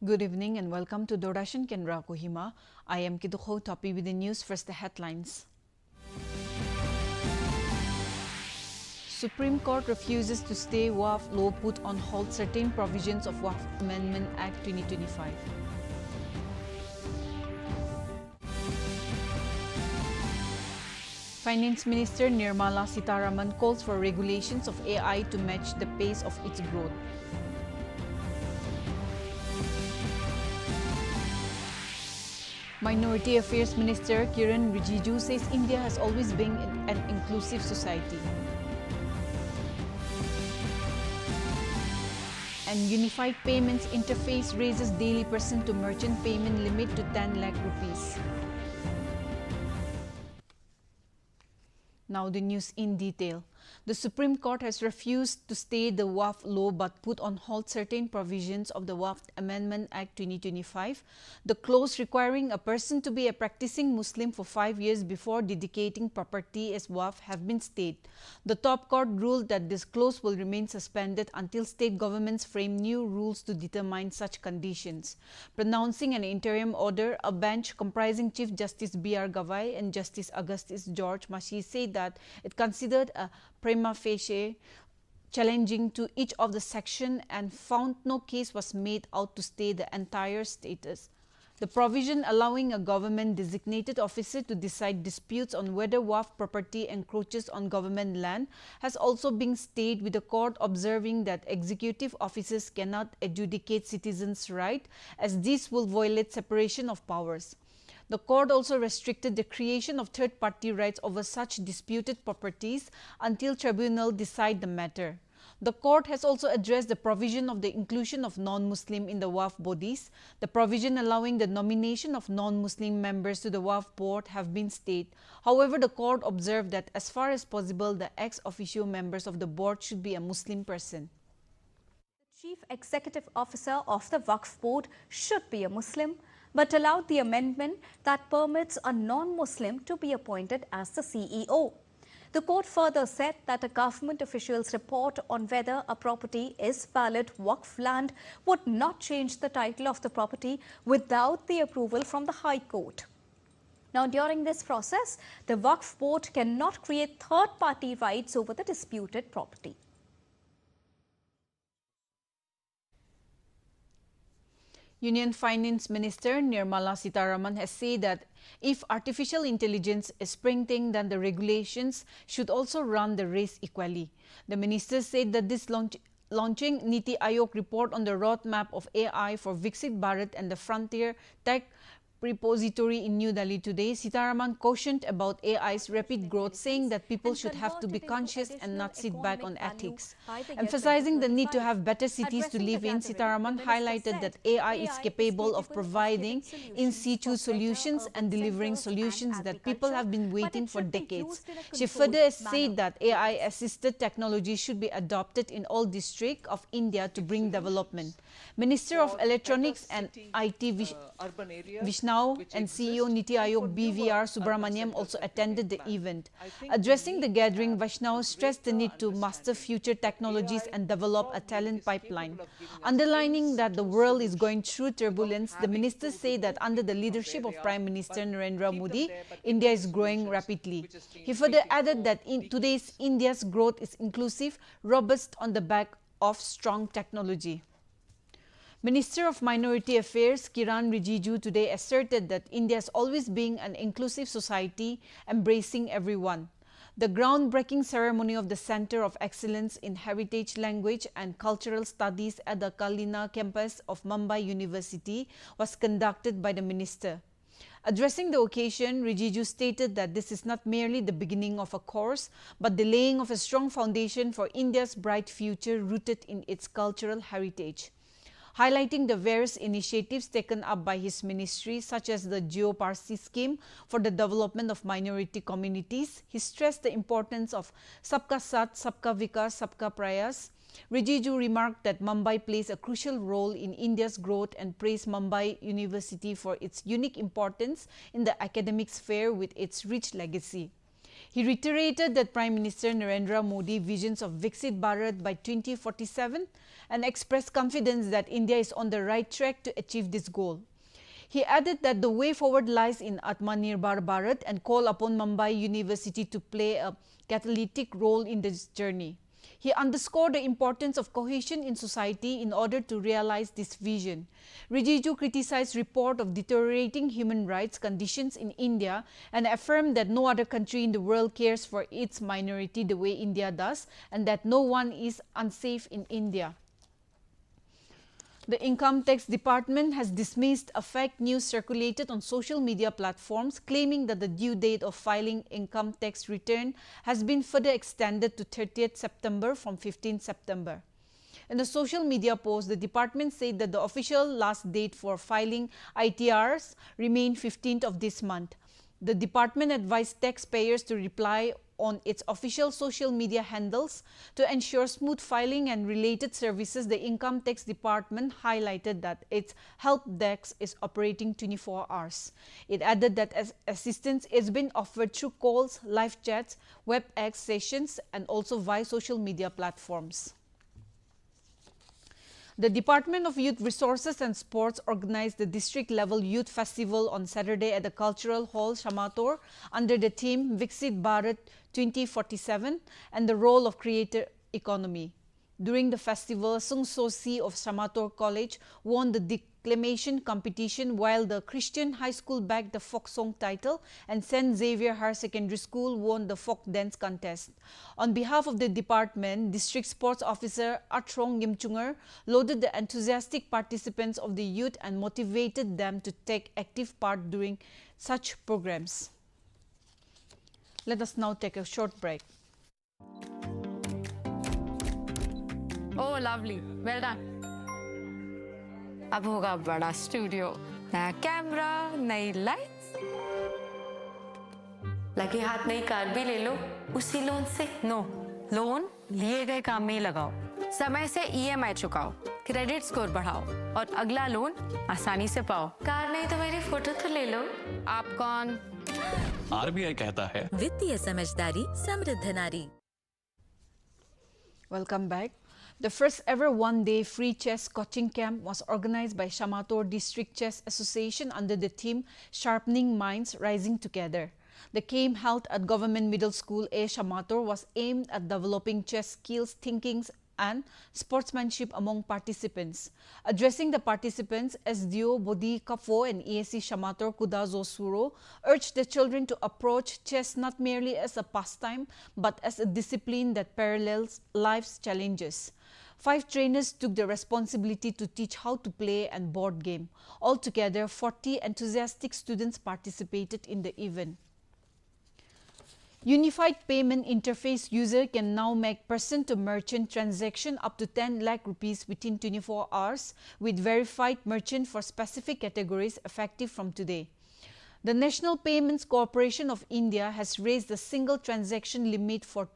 Good evening and welcome to Doordarshan Kendra Kohima. I am Kidukho Topi with the news. First, the headlines. Supreme Court refuses to stay Waqf law, put on hold certain provisions of Waqf Amendment Act 2025. Finance Minister Nirmala Sitharaman calls for regulations of AI to match the pace of its growth. Minority Affairs Minister Kiran Rijiju says India has always been an inclusive society. And Unified Payments Interface raises daily person-to-merchant payment limit to 10 lakh rupees. Now the news in detail. The Supreme Court has refused to stay the Waqf law but put on hold certain provisions of the Waqf Amendment Act 2025. The clause requiring a person to be a practicing Muslim for 5 years before dedicating property as Waqf have been stayed. The top court ruled that this clause will remain suspended until state governments frame new rules to determine such conditions. Pronouncing an interim order, a bench comprising Chief Justice B.R. Gavai and Justice Augustus George Mashi said that it considered a prima facie challenging to each of the section and found no case was made out to stay the entire status. The provision allowing a government-designated officer to decide disputes on whether Waqf property encroaches on government land has also been stayed, with the court observing that executive officers cannot adjudicate citizens' rights as this will violate separation of powers. The court also restricted the creation of third-party rights over such disputed properties until tribunal decide the matter. The court has also addressed the provision of the inclusion of non-Muslim in the Waqf bodies. The provision allowing the nomination of non-Muslim members to the Waqf board have been stayed. However, the court observed that as far as possible, the ex officio members of the board should be a Muslim person. The Chief Executive Officer of the Waqf Board should be a Muslim, but allowed the amendment that permits a non-Muslim to be appointed as the CEO. The court further said that a government official's report on whether a property is valid Waqf land would not change the title of the property without the approval from the High Court. Now, during this process, the Waqf Board cannot create third-party rights over the disputed property. Union Finance Minister Nirmala Sitharaman has said that if artificial intelligence is sprinting, then the regulations should also run the race equally. The minister said that this launching Niti Aayog report on the roadmap of AI for Viksit Bharat and the Frontier Tech Repository in New Delhi today. Sitharaman cautioned about AI's rapid growth, saying that people should have to be conscious and not sit back on ethics. Emphasizing the need to have better cities to live in, Sitharaman highlighted that AI is capable of providing in situ solutions and delivering solutions that people have been waiting for decades. She further said that AI-assisted technology should be adopted in all districts of India to bring development. Minister of Electronics and IT Vishnu and CEO Niti Aayog BVR Subramaniam also attended the event. Addressing the gathering, Vaishnav stressed the need to master future technologies and develop a talent pipeline. Underlining that the world is going through turbulence, the minister said that under the leadership of Prime Minister Narendra Modi, India is growing rapidly. He further added that today's India's growth is inclusive, robust on the back of strong technology. Minister of Minority Affairs Kiran Rijiju today asserted that India has always been an inclusive society, embracing everyone. The groundbreaking ceremony of the Center of Excellence in Heritage Language and Cultural Studies at the Kalina campus of Mumbai University was conducted by the minister. Addressing the occasion, Rijiju stated that this is not merely the beginning of a course, but the laying of a strong foundation for India's bright future rooted in its cultural heritage. Highlighting the various initiatives taken up by his ministry, such as the Geo-Parsi scheme for the development of minority communities, he stressed the importance of Sabka Saath, Sabka Vikas, Sabka Prayas. Rijiju remarked that Mumbai plays a crucial role in India's growth and praised Mumbai University for its unique importance in the academic sphere with its rich legacy. He reiterated that Prime Minister Narendra Modi's visions of Viksit Bharat by 2047 and expressed confidence that India is on the right track to achieve this goal. He added that the way forward lies in Atmanirbhar Bharat and called upon Mumbai University to play a catalytic role in this journey. He underscored the importance of cohesion in society in order to realize this vision. Rijiju criticized report of deteriorating human rights conditions in India and affirmed that no other country in the world cares for its minority the way India does and that no one is unsafe in India. The Income Tax Department has dismissed a fake news circulated on social media platforms claiming that the due date of filing income tax return has been further extended to 30th September from 15th September. In a social media post, the department said that the official last date for filing ITRs remained 15th of this month. The department advised taxpayers to reply on its official social media handles to ensure smooth filing and related services. The Income Tax Department highlighted that its help desk is operating 24 hours. It added that assistance is being offered through calls, live chats, WebEx sessions, and also via social media platforms. The Department of Youth Resources and Sports organized the district-level youth festival on Saturday at the Cultural Hall, Shamator, under the theme Viksit Bharat 2047 and the role of creator economy. During the festival, Sung So Si of Shamator College won the declamation competition, while the Christian High School bagged the folk song title and St. Xavier Higher Secondary School won the folk dance contest. On behalf of the department, District Sports Officer Atrong Yimchunger lauded the enthusiastic participants of the youth and motivated them to take active part during such programs. Let us now take a short break. Oh, lovely. Well done. अब होगा बड़ा studio, नया camera, नई lights, लगे हाथ नई car भी ले लो उसी लोन से। नो, लोन लिए गए काम में ही लगाओ, समय से EMI चुकाओ, क्रेडिट स्कोर बढ़ाओ और अगला लोन आसानी से पाओ। कार नहीं तो मेरी फोटो तो ले लो। आप कौन? RBI कहता है वित्तीय समझदारी समृद्ध नारी। Welcome back. The first ever one-day free chess coaching camp was organized by Shamator District Chess Association under the theme Sharpening Minds, Rising Together. The camp held at Government Middle School A Shamator was aimed at developing chess skills, thinking and sportsmanship among participants. Addressing the participants, SDO Bodhi Kafo and ESC Shamator Kudazo Suro urged the children to approach chess not merely as a pastime but as a discipline that parallels life's challenges. 5 trainers took the responsibility to teach how to play and board game. Altogether, 40 enthusiastic students participated in the event. Unified Payment Interface user can now make person-to-merchant transaction up to 10 lakh rupees within 24 hours with verified merchant for specific categories effective from today. The National Payments Corporation of India has raised the single transaction limit for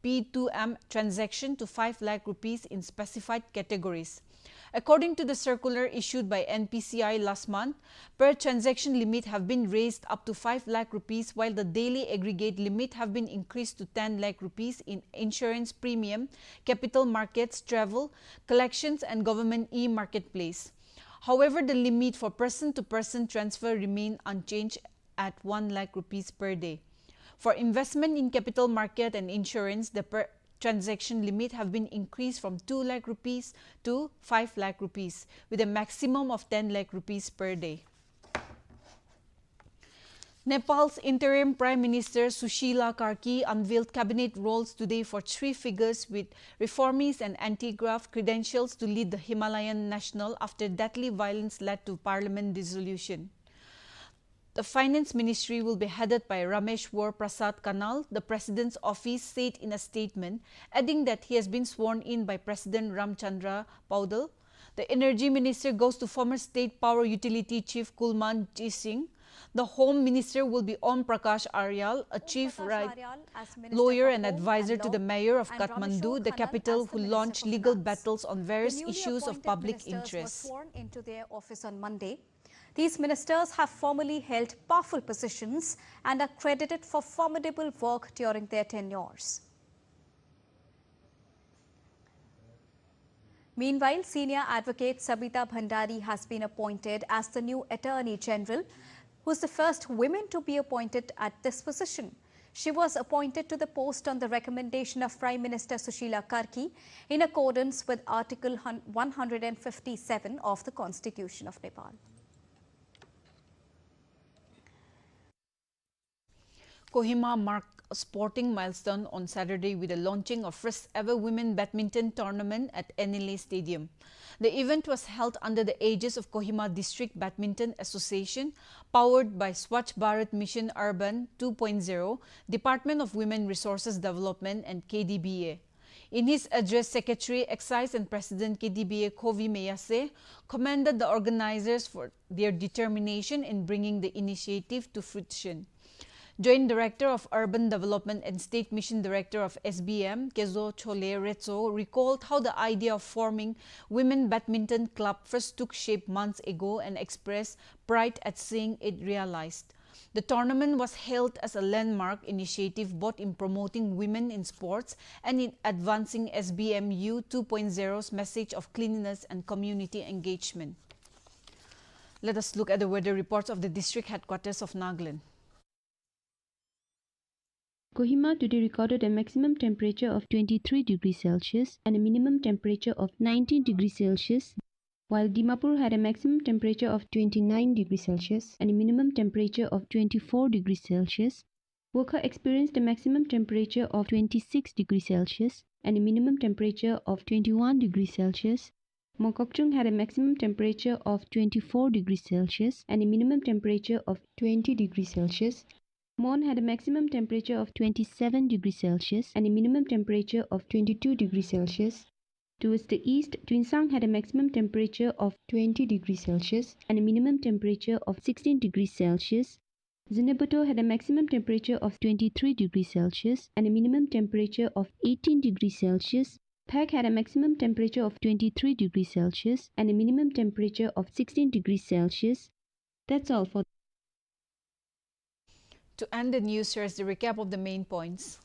P2M transaction to 5 lakh rupees in specified categories. According to the circular issued by NPCI last month, per transaction limit have been raised up to 5 lakh rupees while the daily aggregate limit have been increased to 10 lakh rupees in insurance premium, capital markets, travel, collections and government e-marketplace. However, the limit for person-to-person transfer remain unchanged at 1 lakh rupees per day. For investment in capital market and insurance, the per transaction limit have been increased from 2 lakh rupees to 5 lakh rupees with a maximum of 10 lakh rupees per day. Nepal's interim Prime Minister Sushila Karki unveiled cabinet roles today for 3 figures with reformist and anti-graft credentials to lead the Himalayan National after deadly violence led to parliament dissolution. The Finance Ministry will be headed by Rameshwar Prasad Kanal, the President's office said in a statement, adding that he has been sworn in by President Ramchandra Paudel. The Energy Minister goes to former State Power Utility Chief Kulman G. Singh. The Home Minister will be Om Prakash Aryal, a chief lawyer and advisor to the Mayor of Kathmandu, the capital, who launched legal battles on various issues of public interest. Were sworn into their office on Monday. These ministers have formerly held powerful positions and are credited for formidable work during their tenures. Meanwhile, senior advocate Sabita Bhandari has been appointed as the new Attorney General, who is the first woman to be appointed at this position. She was appointed to the post on the recommendation of Prime Minister Sushila Karki in accordance with Article 157 of the Constitution of Nepal. Kohima marked a sporting milestone on Saturday with the launching of first ever women badminton tournament at NLA Stadium. The event was held under the aegis of Kohima District Badminton Association, powered by Swachh Bharat Mission Urban 2.0, Department of Women Resources Development and KDBA. In his address, Secretary, Excise and President KDBA Kovi Meyase commended the organizers for their determination in bringing the initiative to fruition. Joint Director of Urban Development and State Mission Director of SBM, Kezo Chole Retso, recalled how the idea of forming Women Badminton Club first took shape months ago and expressed pride at seeing it realized. The tournament was hailed as a landmark initiative both in promoting women in sports and in advancing SBMU 2.0's message of cleanliness and community engagement. Let us look at the weather reports of the district headquarters of Nagaland. Kohima today recorded a maximum temperature of 23 degrees Celsius and a minimum temperature of 19 degrees Celsius, while Dimapur had a maximum temperature of 29 degrees Celsius and a minimum temperature of 24 degrees Celsius. Wokha experienced a maximum temperature of 26 degrees Celsius and a minimum temperature of 21 degrees Celsius. Mokokchung had a maximum temperature of 24 degrees Celsius and a minimum temperature of 20 degrees Celsius. Mon had a maximum temperature of 27 degrees Celsius and a minimum temperature of 22 degrees Celsius. Towards the east, Twinsang had a maximum temperature of 20 degrees Celsius and a minimum temperature of 16 degrees Celsius. Zinabuto had a maximum temperature of 23 degrees Celsius and a minimum temperature of 18 degrees Celsius. Phak had a maximum temperature of 23 degrees Celsius and a minimum temperature of 16 degrees Celsius. That's all for. To end the news, here's the recap of the main points.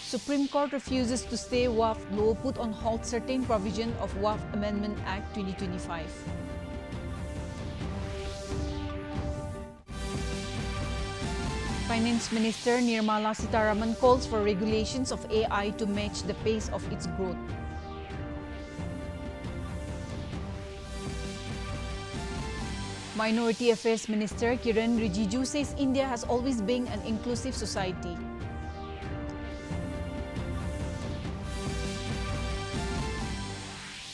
Supreme Court refuses to stay WAF law, put on hold certain provision of WAF Amendment Act 2025. Finance Minister Nirmala Sitharaman calls for regulations of AI to match the pace of its growth. Minority Affairs Minister Kiren Rijiju says India has always been an inclusive society.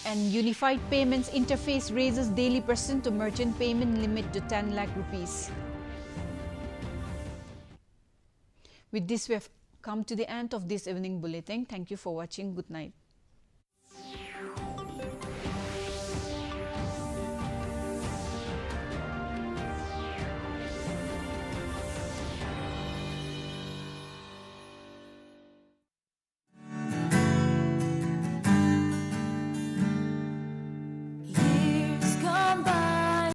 And Unified Payments Interface raises daily person-to-merchant payment limit to 10 lakh rupees. With this, we have come to the end of this evening bulletin. Thank you for watching. Good night.